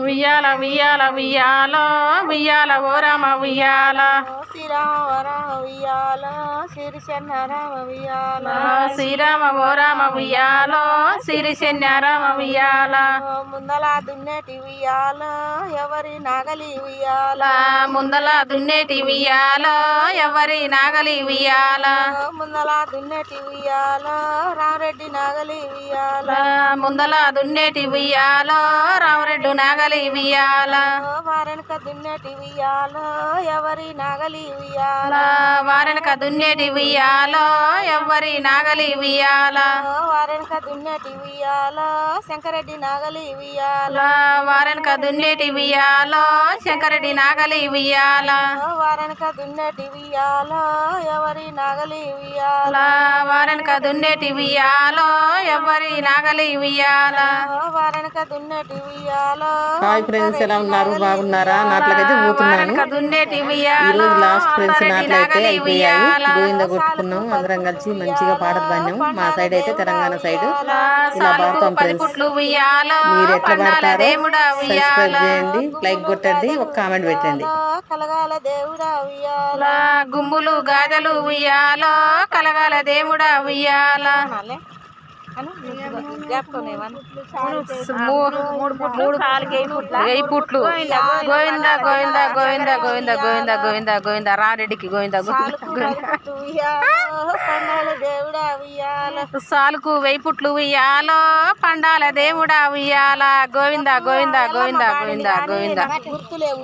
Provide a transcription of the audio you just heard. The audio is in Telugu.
ఉయ్యాల ఉయ్యాల ఉయ్యాలో ఉయ్యాల ఓ రామ ఉయ్యాల శ్రీరామ రామ ఉయ్యాల సిరిసెన్న రామ ఉయ్యాల శ్రీరామ ఓ రామ ఉయ్యాలో సిరిసెన్న రామ ఉయ్యాల ముందల దున్నేటి ఉయ్యాల ఎవరి నాగలి ఉయ్యాల ముందల దున్నేటి ఉయ్యాలో ఎవరి నాగలి ఉయ్యాల ముందల దున్నేటి ఉయ్యాల రామరెడ్డి నాగలి ఉయ్యాల ముందల దున్నేటి ఉయ్యాలో రామరెడ్డి నాగలి ఉయ్యాల వారెనక దున్నేటి ఉయ్యాల ఎవరి నాగలి ఉయ్యాల వారెనక దున్నేటి ఉయ్యాలో ఎవరి నాగలి ఉయ్యాల వారెనక దున్నేటి ఉయ్యాల శంకరెడ్డి నాగలి ఉయ్యాల వారెనక దున్నేటి ఉయ్యాలో శంకరెడ్డి నాగలి ఉయ్యాల వారెనక దున్నేటి ఉయ్యాల ఎవరి నాగలి ఉయ్యాల వారెనక దున్నేటి ఉయ్యాలో ఎవరి నాగలి ఉయ్యాల వారెనక దున్నేటి ఉయ్యాల. హాయ్ ఫ్రెండ్స్, ఎలా ఉన్నారు? బాగున్నారా? నాట్లకైతే పోతున్నాను. ఈరోజు లాస్ట్ ఫ్రెండ్స్ నాట్లయితే అయిపోయాయి. గోవింద కొట్టుకున్నాం అందరం కలిసి, మంచిగా పాటలు పాడినాం. మా సైడ్ అయితే తెలంగాణ సైడ్ ఇలా పాడతాం ఫ్రెండ్స్. మీరు ఎట్లా పాడతారో సబ్స్క్రైబ్ చేయండి, లైక్ కొట్టండి, ఒక కామెంట్ పెట్టండి. కలగాల దేవుడా ఉయ్యాల గుమ్ములు గాజలు ఉయ్యాలో కలగాల దేవుడా ఉయ్యాల వెయ్యి పుట్లు గోవింద గోవింద గోవింద గోవింద గోవింద గోవింద గోవింద రారెడ్డికి గోవింద దేవుడా ఉయ్యాల సాలుకు వెయ్యి పుట్లు ఉయ్యాలో పండాల దేవుడా ఉయ్యాల గోవింద గోవింద గోవింద గోవింద గోవింద గుర్తులేవు.